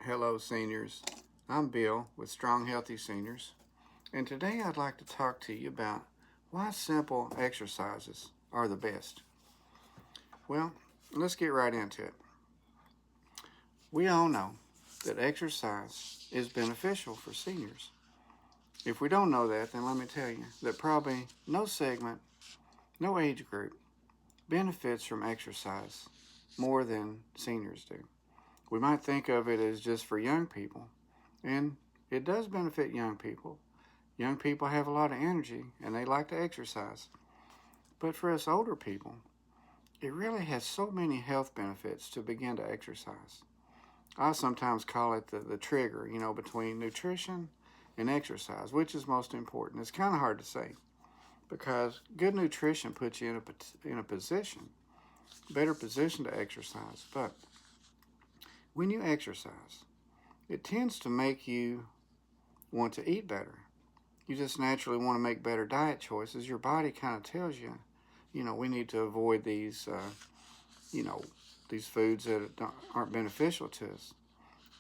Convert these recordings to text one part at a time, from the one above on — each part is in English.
Hello, seniors. I'm Bill with Strong Healthy Seniors, and today I'd like to talk to you about why simple exercises are the best. Well, let's get right into it. We all know that exercise is beneficial for seniors. If we don't know that, then let me tell you that probably no segment, no age group benefits from exercise more than seniors do. We might think of it as just for young people, and it does benefit young people. Young people have a lot of energy and they like to exercise. But for us older people, it really has so many health benefits to begin to exercise. I sometimes call it the trigger, between nutrition and exercise, which is most important. It's kind of hard to say because good nutrition puts you in a position, better position to exercise. But when you exercise, it tends to make you want to eat better. You just naturally want to make better diet choices. Your body kind of tells you, we need to avoid you know, these foods that aren't beneficial to us.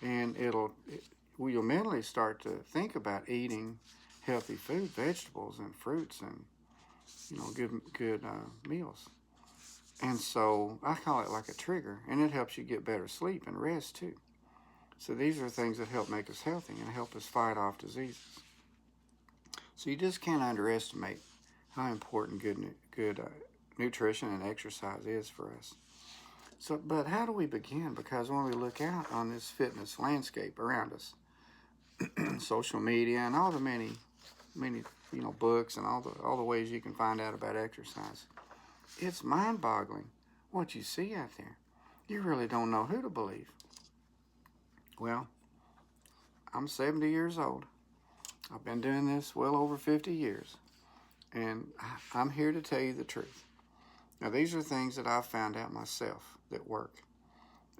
And you'll mentally start to think about eating healthy food, vegetables and fruits, and good meals. And so I call it like a trigger, and it helps you get better sleep and rest too. So these are things that help make us healthy and help us fight off diseases. So you just can't underestimate how important good nutrition and exercise is for us. So, but how do we begin? Because when we look out on this fitness landscape around us, social media and all the many books and all the ways you can find out about exercise, it's mind-boggling what you see out there. You really don't know who to believe. Well, I'm 70 years old. I've been doing this well over 50 years, and I'm here to tell you the truth. Now, these are things that I've found out myself that work,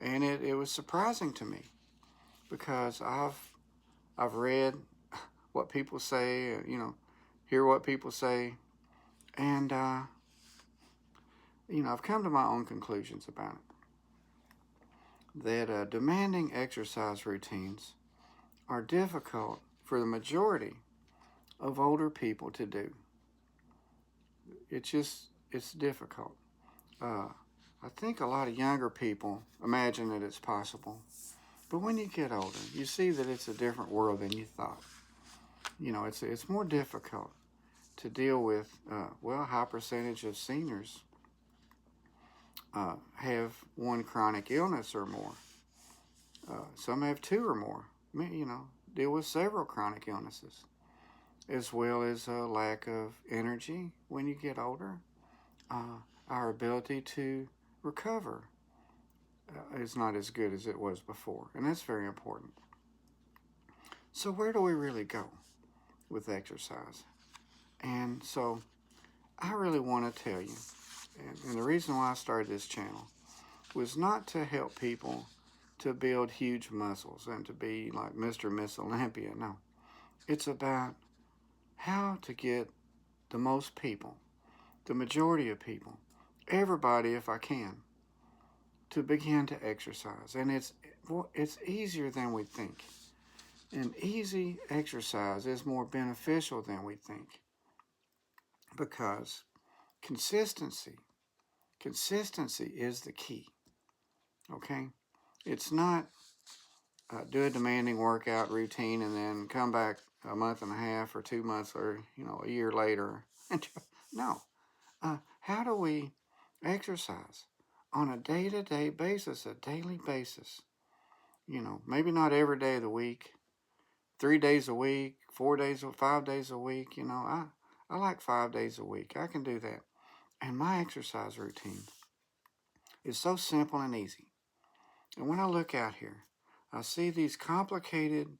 and it was surprising to me because I've read what people say, hear what people say, and I've come to my own conclusions about it. That demanding exercise routines are difficult for the majority of older people to do. It's difficult. I think a lot of younger people imagine that it's possible, but when you get older, you see that it's a different world than you thought. It's more difficult to deal with. A high percentage of seniors have one chronic illness or more. Some have two or more. Deal with several chronic illnesses, as well as a lack of energy when you get older. Our ability to recover is not as good as it was before, and that's very important. So where do we really go with exercise? And so I really want to tell you, and the reason why I started this channel was not to help people to build huge muscles and to be like Mr. and Miss Olympia. No, it's about how to get the most people, the majority of people, everybody if I can, to begin to exercise. And it's easier than we think. And easy exercise is more beneficial than we think because consistency is the key. Okay? It's not do a demanding workout routine and then come back a month and a half or 2 months or a year later. No. How do we exercise on a day-to-day basis, a daily basis? Maybe not every day of the week, 3 days a week, 4 days, 5 days a week. I like 5 days a week. I can do that. And my exercise routine is so simple and easy. And when I look out here, I see these complicated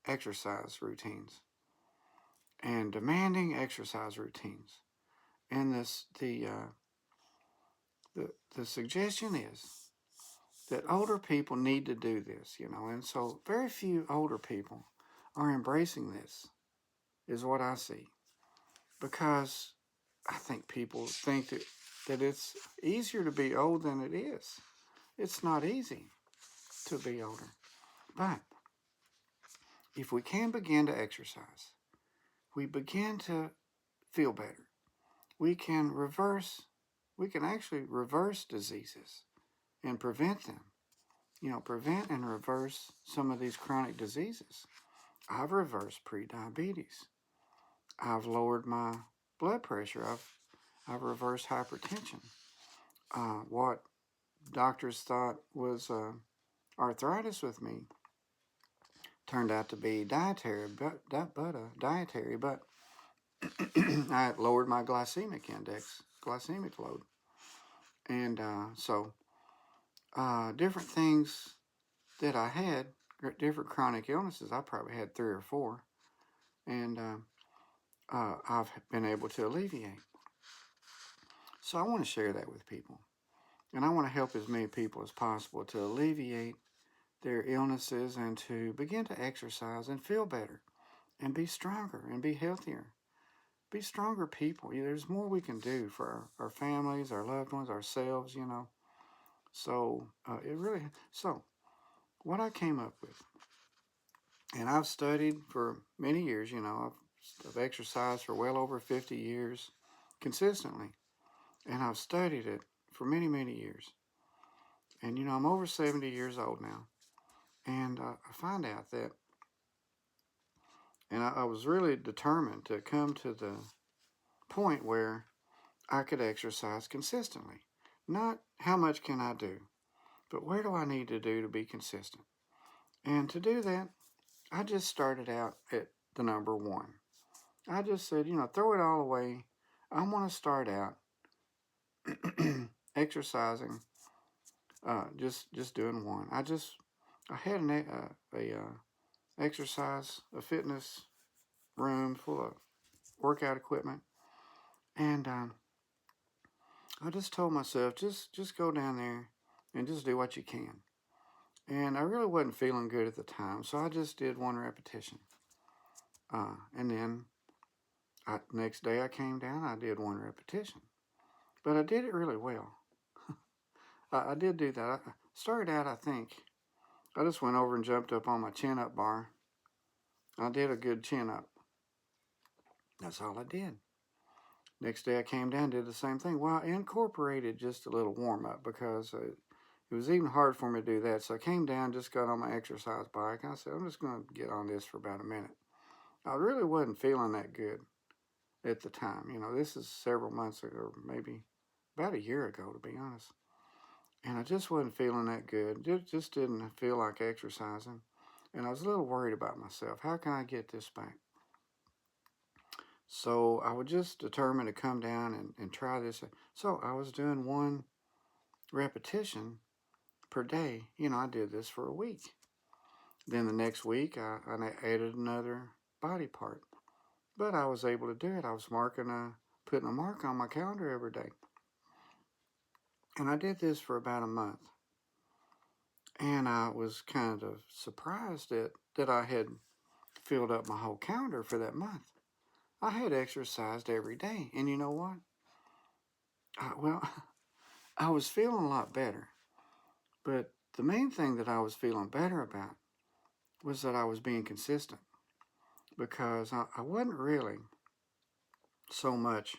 exercise routines and demanding exercise routines. And the suggestion is that older people need to do this, and so very few older people are embracing this, is what I see. Because I think people think that it's easier to be old than it is. It's not easy to be older. But if we can begin to exercise, we begin to feel better. We can actually reverse diseases and prevent them. Prevent and reverse some of these chronic diseases. I've reversed prediabetes. I've lowered my blood pressure. I've reversed hypertension. What doctors thought was arthritis with me turned out to be dietary, but I lowered my glycemic index, glycemic load, and different things that I had, different chronic illnesses. I probably had 3 or 4, and I've been able to alleviate. So I want to share that with people, and I want to help as many people as possible to alleviate their illnesses and to begin to exercise and feel better and be stronger and be healthier. Be stronger people. There's more we can do for our families, our loved ones, ourselves, So what I came up with, and I've studied for many years, I've exercised for well over 50 years consistently, and I've studied it for many, many years. And, I'm over 70 years old now, and I find out that, and I was really determined to come to the point where I could exercise consistently. Not how much can I do, but where do I need to do to be consistent? And to do that, I just started out at the number 1. I just said, throw it all away. I want to start out exercising, just doing 1. I had a fitness room full of workout equipment, and I just told myself, just go down there and just do what you can. And I really wasn't feeling good at the time, so I just did 1 repetition. And then next day I came down, I did 1 repetition. But I did it really well. I did do that. I started out, I think, I just went over and jumped up on my chin-up bar. I did a good chin-up. That's all I did. Next day I came down and did the same thing. Well, I incorporated just a little warm-up because it was even hard for me to do that. So I came down, just got on my exercise bike, and I said, I'm just going to get on this for about a minute. I really wasn't feeling that good at the time. This is several months ago, maybe about a year ago, to be honest. And I just wasn't feeling that good. Just didn't feel like exercising. And I was a little worried about myself. How can I get this back? So I was just determined to come down and try this. So I was doing 1 repetition per day. I did this for a week. Then the next week, I added another body part. But I was able to do it. I was putting a mark on my calendar every day. And I did this for about a month. And I was kind of surprised that I had filled up my whole calendar for that month. I had exercised every day. And you know what? I was feeling a lot better. But the main thing that I was feeling better about was that I was being consistent. Because I wasn't really so much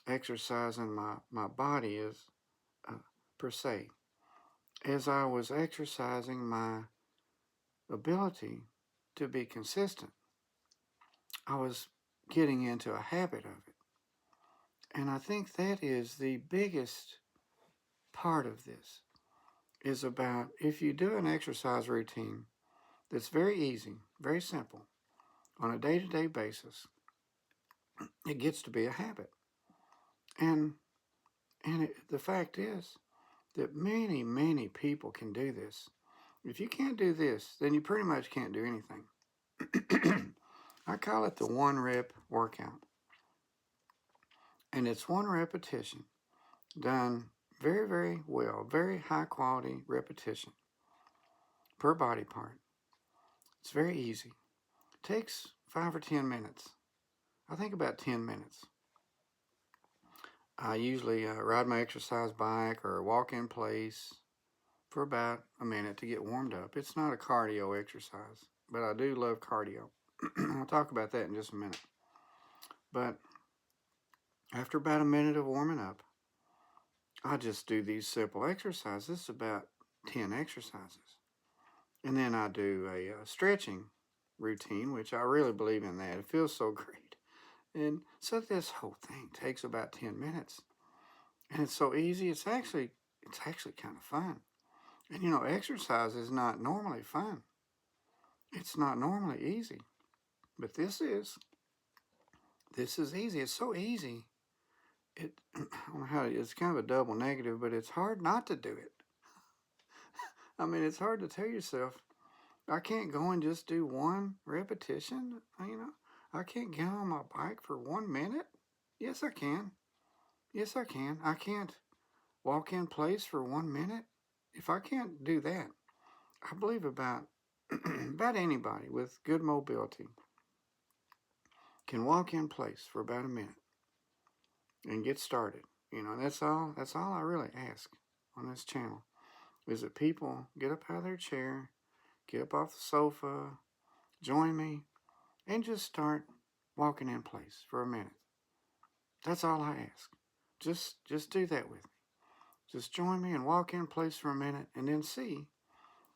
exercising my body as per se, as I was exercising my ability to be consistent. I was getting into a habit of it. And I think that is the biggest part of this, is about if you do an exercise routine that's very easy, very simple, on a day-to-day basis, it gets to be a habit. And the fact is that many, many people can do this. If you can't do this, then you pretty much can't do anything. I call it the 1 rep workout. And it's 1 repetition done very, very well, very high quality repetition per body part. It's very easy. It takes 5 or 10 minutes. I think about 10 minutes. I usually ride my exercise bike or walk in place for about a minute to get warmed up. It's not a cardio exercise, but I do love cardio. I'll talk about that in just a minute. But after about a minute of warming up, I just do these simple exercises. This is about 10 exercises. And then I do a stretching routine, which I really believe in that. It feels so great. And so this whole thing takes about 10 minutes. And it's so easy. It's actually kind of fun. And you know, exercise is not normally fun. It's not normally easy. But this is. This is easy. It's so easy. I don't know how it's kind of a double negative, but it's hard not to do it. I mean, it's hard to tell yourself, I can't go and just do one repetition. You know, I can't get on my bike for 1 minute. Yes, I can. Yes, I can. I can't walk in place for 1 minute. If I can't do that, I believe about anybody with good mobility can walk in place for about a minute and get started. You know, that's all I really ask on this channel is that people get up out of their chair, get up off the sofa, join me, and just start walking in place for a minute. That's all I ask. Just do that with me. Just join me and walk in place for a minute and then see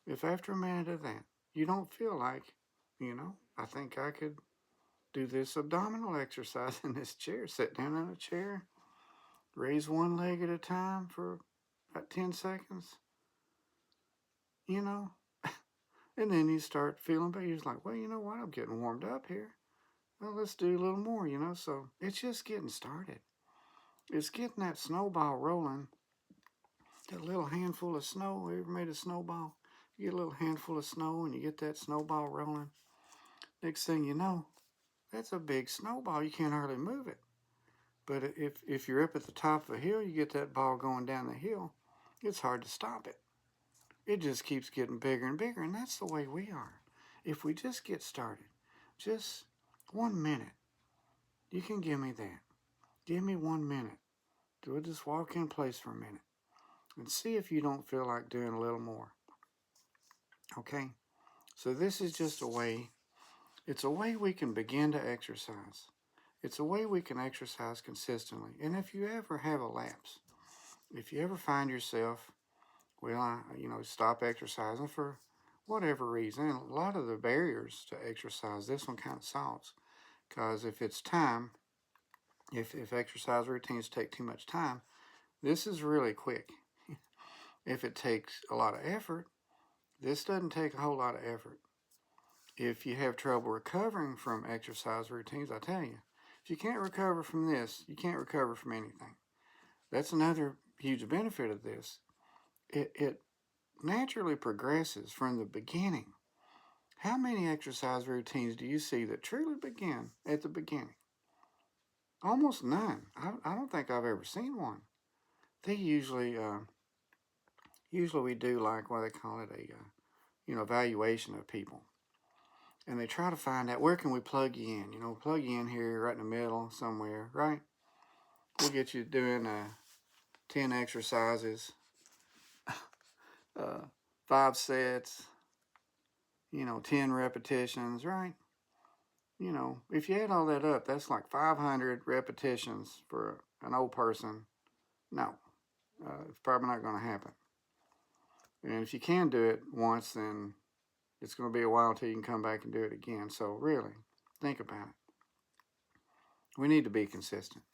if after a minute of that you don't feel like, you know, I think I could do this abdominal exercise in this chair. Sit down in a chair, raise one leg at a time for about 10 seconds, you know, and then you start feeling better. You're like, well, you know what? I'm getting warmed up here. Well, let's do a little more, you know. So it's just getting started. It's getting that snowball rolling. That little handful of snow. Ever made a snowball? You get a little handful of snow and you get that snowball rolling. Next thing you know, that's a big snowball. You can't hardly move it. But if you're up at the top of a hill, you get that ball going down the hill, it's hard to stop it. It just keeps getting bigger and bigger, and that's the way we are. If we just get started, just 1 minute, you can give me that. Give me 1 minute. We'll just walk in place for a minute and see if you don't feel like doing a little more. Okay? So this is just a way, it's a way we can begin to exercise. It's a way we can exercise consistently. And if you ever have a lapse, if you ever find yourself, well, stop exercising for whatever reason, and a lot of the barriers to exercise, this one kind of solves. Because if it's time, if exercise routines take too much time, this is really quick. If it takes a lot of effort, this doesn't take a whole lot of effort. If you have trouble recovering from exercise routines, I tell you, if you can't recover from this, you can't recover from anything. That's another huge benefit of this. It naturally progresses from the beginning. How many exercise routines do you see that truly begin at the beginning? Almost none. I don't think I've ever seen one. They usually we do like what they call it a evaluation of people, and they try to find out where can we plug you in. Plug you in here right in the middle somewhere, right? We'll get you doing 10 exercises, 5 sets, 10 repetitions, right? If you add all that up, that's like 500 repetitions for an old person. No, it's probably not going to happen. And if you can do it once, then it's going to be a while till you can come back and do it again. So really, think about it. We need to be consistent.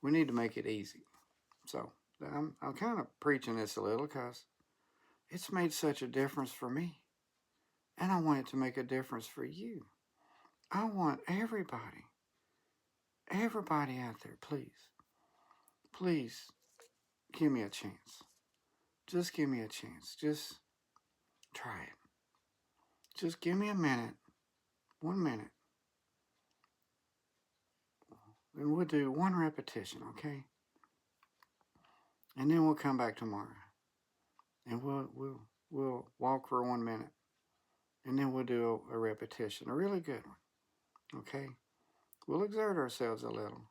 We need to make it easy. So I'm kind of preaching this a little because it's made such a difference for me. And I want it to make a difference for you. I want everybody out there, please give me a chance. Just give me a chance. Just try it. Just give me a minute, 1 minute. And we'll do 1 repetition, okay? And then we'll come back tomorrow. And we'll walk for 1 minute. And then we'll do a repetition, a really good one. Okay? We'll exert ourselves a little.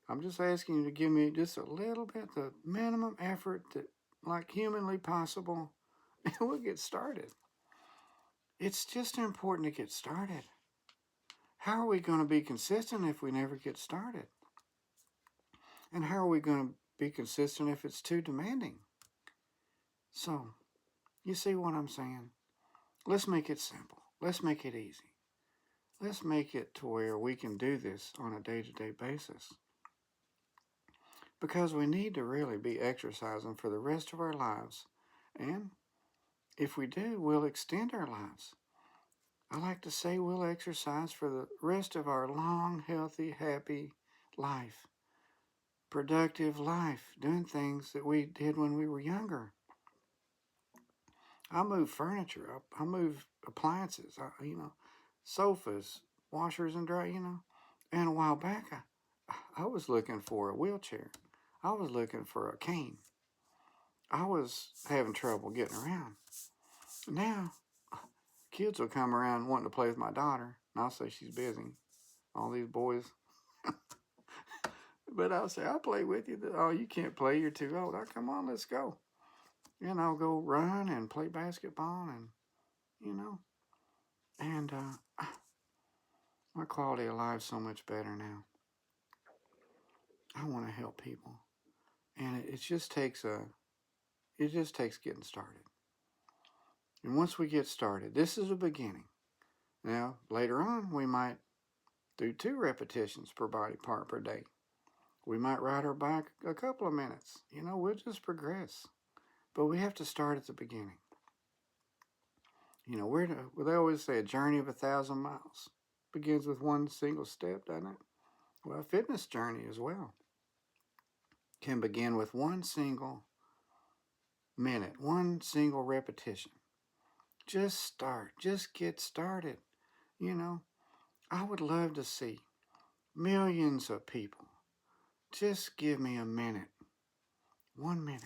I'm just asking you to give me just a little bit, the minimum effort that like humanly possible, and we'll get started. It's just important to get started. How are we going to be consistent if we never get started? And how are we going to be consistent if it's too demanding? So, you see what I'm saying? Let's make it simple. Let's make it easy. Let's make it to where we can do this on a day-to-day basis. Because we need to really be exercising for the rest of our lives. And if we do, we'll extend our lives. I like to say we'll exercise for the rest of our long, healthy, happy life. Productive life, doing things that we did when we were younger. I move furniture, I move appliances, sofas, washers and dry, And a while back, I was looking for a wheelchair. I was looking for a cane. I was having trouble getting around. Now, kids will come around wanting to play with my daughter, and I'll say she's busy. All these boys. But I'll say, I'll play with you. Oh, you can't play, you're too old. Oh, come on, let's go. And I'll go run and play basketball and, and my quality of life is so much better now. I want to help people. And it just takes getting started. And once we get started, this is a beginning. Now, later on, we might do 2 repetitions per body part per day. We might ride our bike a couple of minutes. We'll just progress. But we have to start at the beginning. They always say a journey of 1,000 miles begins with one single step, doesn't it? Well, a fitness journey as well can begin with one single minute, one single repetition. Just start. Just get started. I would love to see millions of people just give me a minute, 1 minute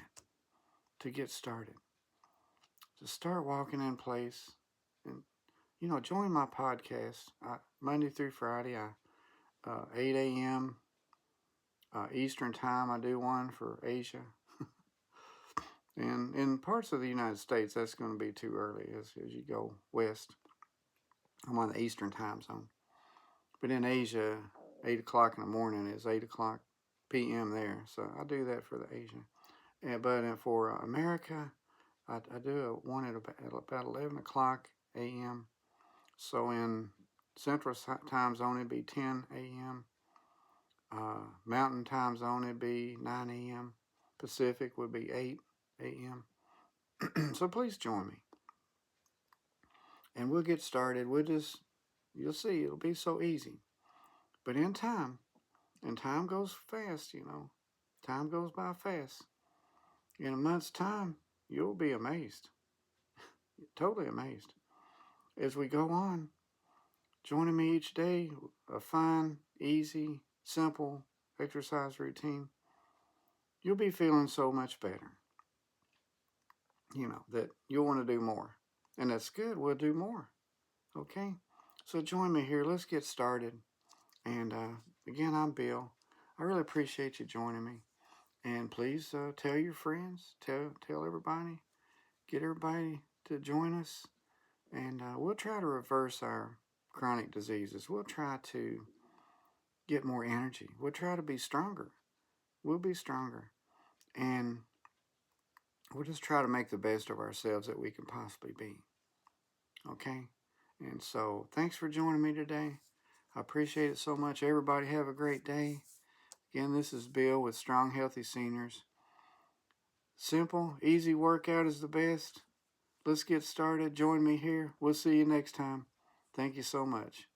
to get started, to start walking in place. And, join my podcast Monday through Friday, 8 a.m. Eastern time. I do one for Asia. And in parts of the United States, that's going to be too early as you go west. I'm on the Eastern time zone. But in Asia, 8 o'clock in the morning is 8 o'clock p.m. there. So I do that for the Asia. But for America, I do one at about 11 o'clock a.m. So in Central time zone, it'd be 10 a.m. Mountain time zone, it'd be 9 a.m. Pacific would be 8 a.m. So please join me. And we'll get started. You'll see, it'll be so easy. But in time, and time goes fast, time goes by fast. In a month's time, you'll be amazed. Totally amazed. As we go on, joining me each day, a fun, easy, simple exercise routine, you'll be feeling so much better. That you'll want to do more. And that's good. We'll do more. Okay? So join me here. Let's get started. And again, I'm Bill. I really appreciate you joining me. And please tell your friends, tell everybody, get everybody to join us. And we'll try to reverse our chronic diseases. We'll try to get more energy. We'll try to be stronger. We'll be stronger. And we'll just try to make the best of ourselves that we can possibly be. Okay? And so, thanks for joining me today. I appreciate it so much. Everybody have a great day. Again, this is Bill with Strong Healthy Seniors. Simple, easy workout is the best. Let's get started. Join me here. We'll see you next time. Thank you so much.